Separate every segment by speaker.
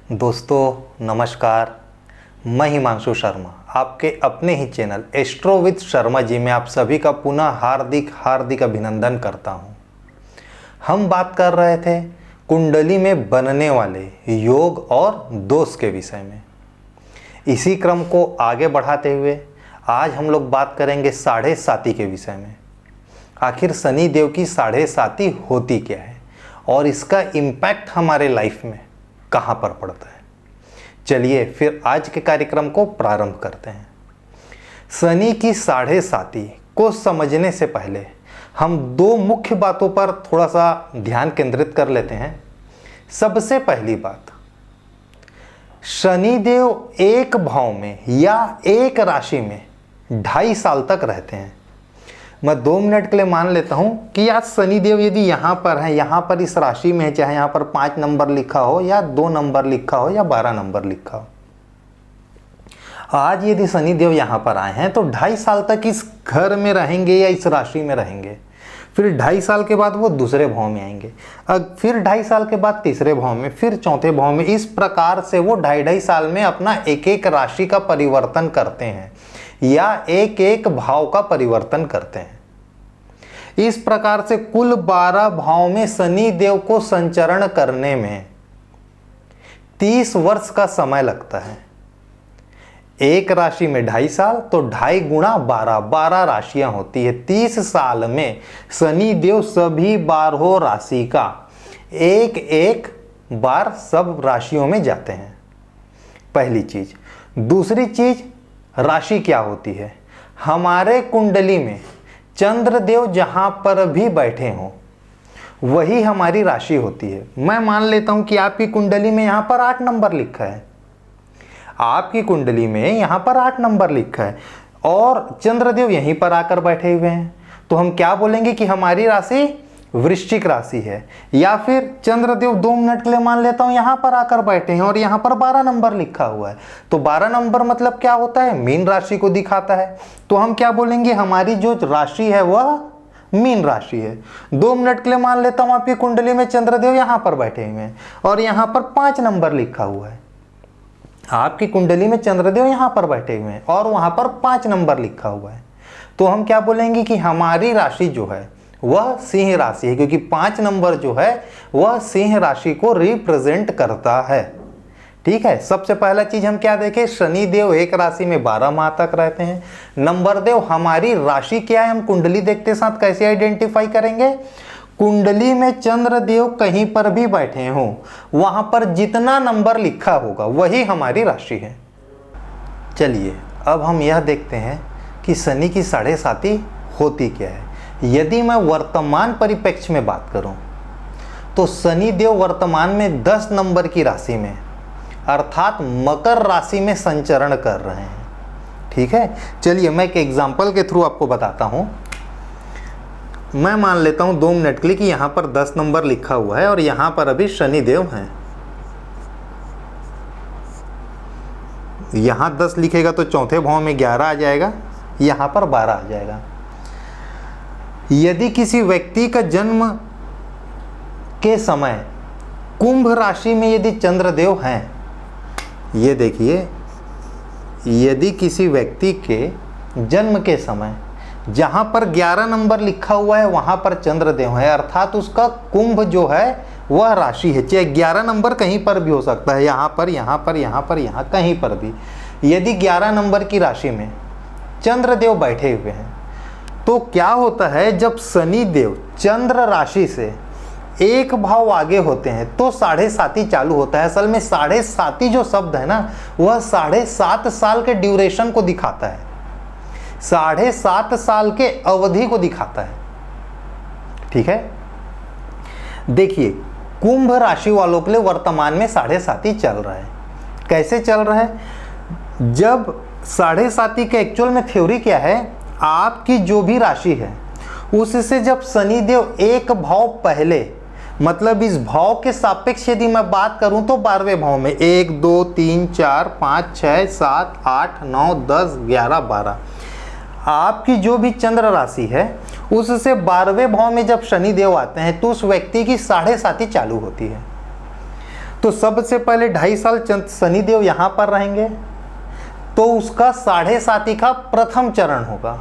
Speaker 1: दोस्तों नमस्कार, मैं हिमांशु शर्मा आपके अपने ही channel astro with Sharma ji में आप सभी का पुनः हार्दिक अभिनंदन करता हूं। हम बात कर रहे थे कुंडली में बनने वाले योग और दोष के विषय में। इसी क्रम को आगे बढ़ाते हुए आज हम लोग बात करेंगे साढ़े साती के विषय में। आखिर शनि देव की साढ़े साती होती क्या है और इसका इम्पैक्ट हमारे लाइफ में कहाँ पर पड़ता है। चलिए फिर आज के कार्यक्रम को प्रारंभ करते हैं। शनि की साढ़े साती को समझने से पहले हम दो मुख्य बातों पर थोड़ा सा ध्यान केंद्रित कर लेते हैं। सबसे पहली बात, शनि देव एक भाव में या एक राशि में 2.5 साल तक रहते हैं। मैं 2 मिनट के लिए मान लेता हूं कि आज शनि देव यदि यहां पर है, यहां पर इस राशि में है, चाहे यहां पर 5 नंबर लिखा हो या 2 नंबर लिखा हो या 12 नंबर लिखा हो, आज यदि शनि देव यहां पर आए हैं तो 2.5 साल तक इस घर में रहेंगे या इस राशि में रहेंगे। फिर 2.5 साल के बाद वो दूसरे भाव में आएंगे, अब फिर 2.5 साल के बाद तीसरे भाव में, फिर चौथे भाव में। इस प्रकार से वो 2.5 साल में अपना एक एक राशि का परिवर्तन करते हैं या एक एक भाव का परिवर्तन करते हैं। इस प्रकार से कुल 12 भाव में शनि देव को संचरण करने में 30 वर्ष का समय लगता है। एक राशि में 2.5 साल तो 2.5 गुणा 12 राशियां होती है। 30 साल में शनि देव सभी 12 राशि का एक एक बार सब राशियों में जाते हैं। पहली चीज। दूसरी चीज, राशि क्या होती है। हमारे कुंडली में चंद्रदेव जहां पर भी बैठे हों वही हमारी राशि होती है। मैं मान लेता हूं कि आपकी कुंडली में यहां पर 8 नंबर लिखा है, आपकी कुंडली में यहां पर 8 नंबर लिखा है और चंद्रदेव यहीं पर आकर बैठे हुए हैं, तो हम क्या बोलेंगे कि हमारी राशि वृश्चिक राशि है। या फिर चंद्रदेव 2 मिनट के लिए मान लेता हूं यहां पर आकर बैठे हैं और यहां पर 12 नंबर लिखा हुआ है, तो 12 नंबर मतलब क्या होता है, मीन राशि को दिखाता है। तो हम क्या बोलेंगे, हमारी जो राशि है वह मीन राशि है। 2 मिनट के लिए मान लेता हूं आपकी कुंडली में चंद्रदेव यहां पर बैठे हुए हैं और यहां पर 5 नंबर लिखा हुआ है। आपकी कुंडली में चंद्रदेव यहां पर बैठे हुए हैं और वहां पर 5 नंबर लिखा हुआ है, तो हम क्या बोलेंगे कि हमारी राशि जो है वह सिंह राशि है, क्योंकि 5 नंबर जो है वह सिंह राशि को रिप्रेजेंट करता है। ठीक है। सबसे पहला चीज हम क्या देखें, शनि देव एक राशि में 12 माह तक रहते हैं। नंबर देव हमारी राशि क्या है, हम कुंडली देखते साथ कैसे आइडेंटिफाई करेंगे। कुंडली में चंद्रदेव कहीं पर भी बैठे हों वहां पर जितना नंबर लिखा होगा वही हमारी राशि है। चलिए अब हम यह देखते हैं कि शनि की साढ़े साती होती क्या है। यदि मैं वर्तमान परिप्रेक्ष्य में बात करूं तो शनि देव वर्तमान में 10 नंबर की राशि में अर्थात मकर राशि में संचरण कर रहे हैं। ठीक है। चलिए मैं एक एग्जांपल के थ्रू आपको बताता हूं। मैं मान लेता हूं 2 मिनट के लिए कि यहां पर 10 नंबर लिखा हुआ है और यहां पर अभी शनि देव हैं। यहां 10 लिखेगा तो चौथे भाव में 11 आ जाएगा, यहां पर 12 आ जाएगा। यदि किसी व्यक्ति का जन्म के समय कुंभ राशि में यदि चंद्रदेव हैं, ये देखिए, यदि किसी व्यक्ति के जन्म के समय जहां पर 11 नंबर लिखा हुआ है वहां पर चंद्रदेव है, अर्थात उसका कुंभ जो है वह राशि है। चाहे 11 नंबर कहीं पर भी हो सकता है, यहां पर, यहां पर, यहां पर, यहां कहीं पर भी। यदि 11 नंबर की राशि में चंद्रदेव बैठे हुए हैं तो क्या होता है, जब शनि देव चंद्र राशि से एक भाव आगे होते हैं तो साढ़े साती चालू होता है। असल में साढ़े साती जो शब्द है ना वह 7.5 साल के ड्यूरेशन को दिखाता है, 7.5 साल के अवधि को दिखाता है। ठीक है। देखिए कुंभ राशि वालों के लिए वर्तमान में साढ़े साती चल रहा है। कैसे चल रहा है, जब साढ़े साती के एक्चुअल में थ्योरी क्या है, आपकी जो भी राशि है उससे जब शनि देव एक भाव पहले, मतलब इस भाव के सापेक्ष यदि मैं बात करूं तो 12वें भाव में 1 2 3 4 5 6 7 8 9 10 11 12, आपकी जो भी चंद्र राशि है उससे 12वें भाव में जब शनि देव आते हैं तो उस व्यक्ति की साढ़े साती चालू होती है। तो सबसे पहले 2.5 साल शनिदेव यहां पर रहेंगे, तो उसका 7.5 का प्रथम चरण होगा।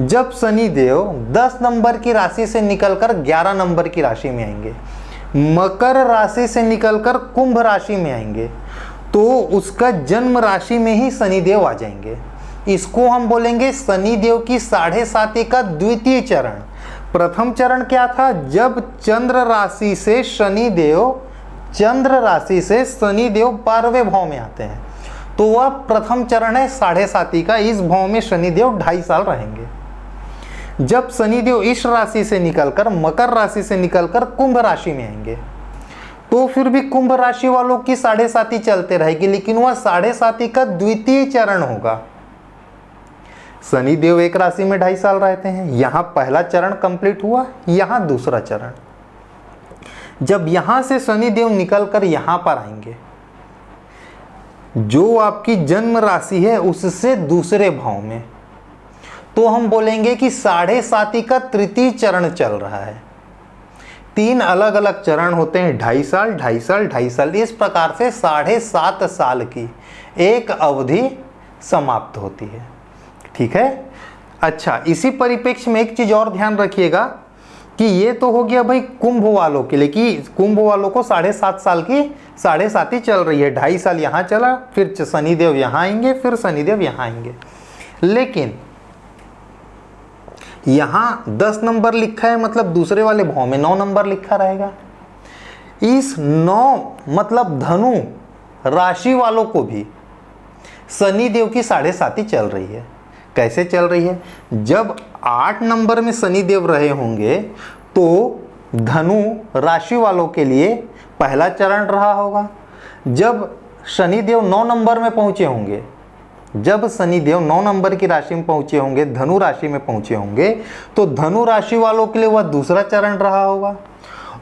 Speaker 1: जब शनिदेव 10 नंबर की राशि से निकलकर 11 नंबर की राशि में आएंगे, मकर राशि से निकलकर कुंभ राशि में आएंगे, तो उसका जन्म राशि में ही शनिदेव आ जाएंगे। इसको हम बोलेंगे शनिदेव की 7.5 का द्वितीय चरण। प्रथम चरण क्या था? जब चंद्र राशि से शनिदेव 12वें भाव में आते हैं, तो वह प्रथम चरण है 7.5 का। इस भाव में शनिदेव 2.5 साल रहेंगे। जब शनिदेव इस राशि से निकलकर, मकर राशि से निकलकर कुंभ राशि में आएंगे, तो फिर भी कुंभ राशि वालों की 7.5 चलते रहेगी, लेकिन वह 7.5 का द्वितीय चरण होगा। शनिदेव एक राशि में 2.5 साल रहते हैं। यहां पहला चरण कंप्लीट हुआ, यहां दूसरा चरण। जब यहां से शनिदेव निकलकर यहां पर आएंगे, जो आपकी जन्म राशि है उससे दूसरे भाव में, तो हम बोलेंगे कि 7.5 का तृतीय चरण चल रहा है। 3 अलग अलग चरण होते हैं, 2.5 साल, 2.5 साल, 2.5 साल। इस प्रकार से 7.5 साल की एक अवधि समाप्त होती है। ठीक है। अच्छा, इसी परिप्रेक्ष्य में एक चीज और ध्यान रखिएगा कि ये तो हो गया भाई कुंभ वालों के लिए, कि कुंभ वालों को 7.5 साल की 7.5 चल रही है। 2.5 साल यहाँ चला, फिर शनिदेव यहाँ आएंगे, फिर शनिदेव यहाँ आएंगे। लेकिन यहाँ 10 नंबर लिखा है, मतलब दूसरे वाले भाव में 9 नंबर लिखा रहेगा। इस 9 मतलब धनु राशि वालों को भी शनिदेव की 7.5 चल रही है। कैसे चल रही है? जब 8 नंबर में शनिदेव रहे होंगे, तो धनु राशि वालों के लिए पहला चरण रहा होगा। जब शनिदेव 9 नंबर में पहुंचे होंगे, जब शनिदेव 9 नंबर की राशि में पहुंचे होंगे, धनु राशि में पहुंचे होंगे, तो धनु राशि वालों के लिए वह दूसरा चरण रहा होगा।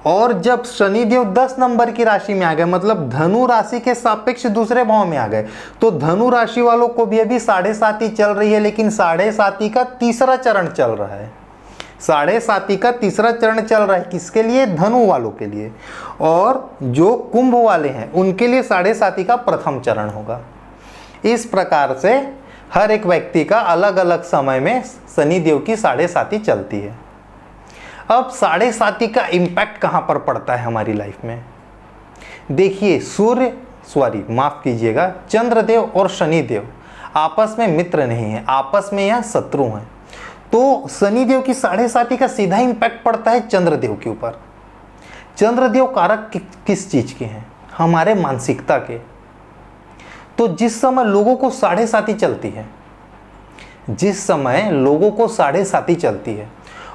Speaker 1: और जब शनिदेव 10 नंबर की राशि में आ गए, मतलब धनु राशि के सापेक्ष दूसरे भाव में आ गए, तो धनु राशि वालों को भी अभी 7.5 चल रही है, लेकिन 7.5 का तीसरा चरण चल रहा है। 7.5 का तीसरा चरण चल रहा है किसके लिए? धनु वालों के लिए। और जो कुंभ वाले हैं उनके लिए 7.5 का प्रथम चरण होगा। इस प्रकार से हर एक व्यक्ति का अलग अलग समय में शनिदेव की 7.5 चलती है। अब 7.5 का इम्पैक्ट कहां पर पड़ता है हमारी लाइफ में? देखिए, माफ कीजिएगा, चंद्रदेव और शनिदेव आपस में मित्र नहीं है, आपस में यह शत्रु हैं। तो शनिदेव की 7.5 का सीधा इम्पैक्ट पड़ता है चंद्रदेव के ऊपर। चंद्रदेव कारक किस चीज के हैं? हमारे मानसिकता के। तो जिस समय लोगों को 7.5 चलती है, जिस समय लोगों को 7.5 चलती है,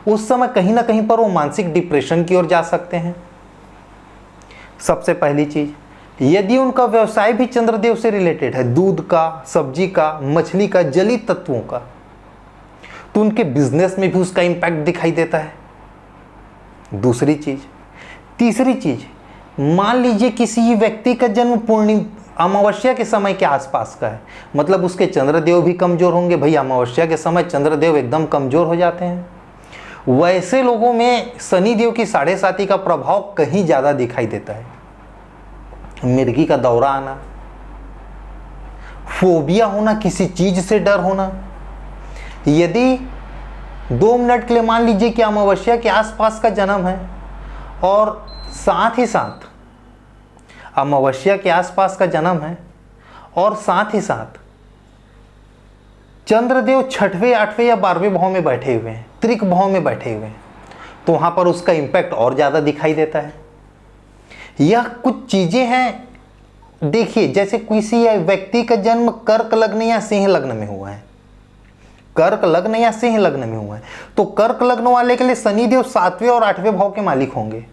Speaker 1: उस समय कहीं ना कहीं पर वो मानसिक डिप्रेशन की ओर जा सकते हैं। सबसे पहली चीज, यदि उनका व्यवसाय भी चंद्रदेव से रिलेटेड है, दूध का, सब्जी का, मछली का, जलीय तत्वों का, तो उनके बिजनेस में भी उसका इंपैक्ट दिखाई देता है। दूसरी चीज। तीसरी चीज, मान लीजिए किसी व्यक्ति का जन्म पूर्णिमा अमावस्या के समय के आसपास का है, मतलब उसके चंद्रदेव भी कमजोर होंगे। भाई अमावस्या के समय चंद्रदेव एकदम कमजोर हो जाते हैं। वैसे लोगों में शनिदेव की 7.5 का प्रभाव कहीं ज्यादा दिखाई देता है। मिर्गी का दौरा आना, फोबिया होना, किसी चीज से डर होना। यदि 2 मिनट के लिए मान लीजिए कि अमावस्या के आसपास का जन्म है और साथ ही साथ अमावस्या के आसपास का जन्म है और साथ ही साथ चंद्रदेव 6वें, 8वें या 12वें भाव में बैठे हुए हैं, त्रिक भाव में बैठे हुए हैं, तो वहां पर उसका इंपैक्ट और ज्यादा दिखाई देता है। यह कुछ चीजें हैं। देखिए, जैसे किसी व्यक्ति का जन्म कर्क लग्न या सिंह लग्न में हुआ है, कर्क लग्न या सिंह लग्न में हुआ है, तो कर्क लग्न वाले के लिए शनिदेव 7वें और 8वें भाव के मालिक होंगे।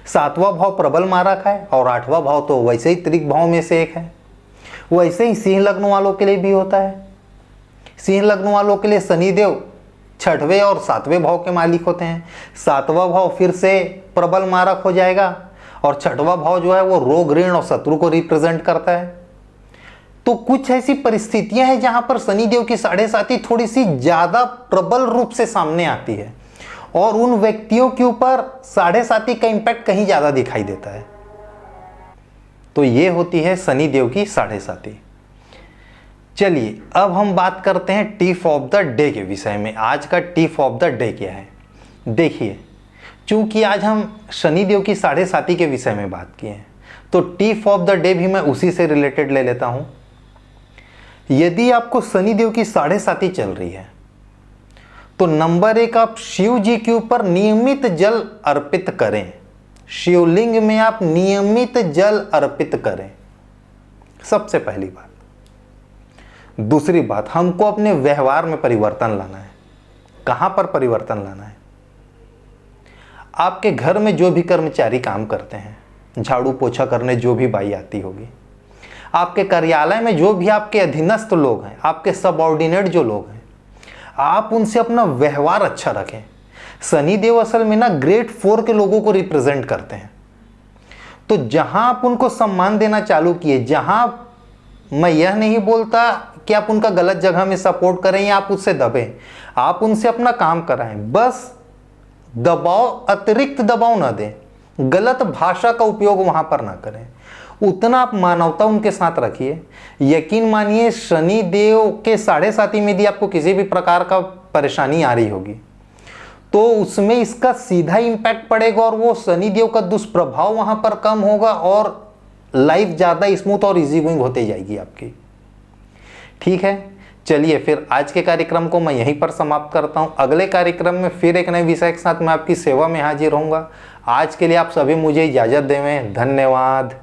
Speaker 1: 7वां भाव प्रबल मारक है और 8वां भाव तो वैसे ही त्रिक भाव में से एक है। वैसे ही सिंह लग्न वालों के लिए भी होता है। सिंह लग्न वालों के लिए शनिदेव 6वें और 7वें भाव के मालिक होते हैं। 7वां भाव फिर से प्रबल मारक हो जाएगा और 6वां भाव जो है वो रोग, ऋण और शत्रु को रिप्रेजेंट करता है। तो कुछ ऐसी परिस्थितियां हैं जहां पर शनिदेव की 7.5 थोड़ी सी ज्यादा प्रबल रूप से सामने आती है और उन व्यक्तियों के ऊपर 7.5 का इंपैक्ट कहीं ज्यादा दिखाई देता है। तो ये होती है शनिदेव की साढ़े साती। चलिए अब हम बात करते हैं टिप ऑफ द डे के विषय में। आज का टिप ऑफ द डे क्या है? देखिए, चूंकि आज हम शनिदेव की साढ़े साती के विषय में बात किए हैं, तो टिप ऑफ द डे भी मैं उसी से रिलेटेड ले लेता हूं। यदि आपको शनिदेव की साढ़े साती चल रही है तो नंबर 1, आप शिव जी के ऊपर नियमित जल अर्पित करें। शिवलिंग में आप नियमित जल अर्पित करें, सबसे पहली बात। दूसरी बात, हमको अपने व्यवहार में परिवर्तन लाना है। कहां पर परिवर्तन लाना है? आपके घर में जो भी कर्मचारी काम करते हैं, झाड़ू पोछा करने जो भी बाई आती होगी, आपके कार्यालय में जो भी आपके अधीनस्थ लोग हैं, आपके सबऑर्डिनेट जो लोग हैं, आप उनसे अपना व्यवहार अच्छा रखें। शनिदेव असल में ना ग्रेड 4 के लोगों को रिप्रेजेंट करते हैं। तो जहां आप उनको सम्मान देना चालू किए, जहां मैं यह नहीं बोलता कि आप उनका गलत जगह में सपोर्ट करें या आप उससे दबें, आप उनसे अपना काम कराएं। बस दबाव, अतिरिक्त दबाव ना दें, गलत भाषा का उपयोग वहां पर ना करें। उतना आप मानवता उनके साथ रखिए। यकीन मानिए, शनिदेव के साढ़े साती में यदि आपको किसी भी प्रकार का परेशानी आ रही होगी तो उसमें इसका सीधा इंपैक्ट पड़ेगा और वो शनिदेव का दुष्प्रभाव वहां पर कम होगा और लाइफ ज़्यादा स्मूथ और इजी गोइंग होती जाएगी आपकी। ठीक है, चलिए फिर आज के कार्यक्रम को मैं यहीं पर समाप्त करता हूं। अगले कार्यक्रम में फिर एक नए विषय के साथ मैं आपकी सेवा में हाजिर होऊंगा। आज के लिए आप सभी मुझे इजाज़त देवें। धन्यवाद।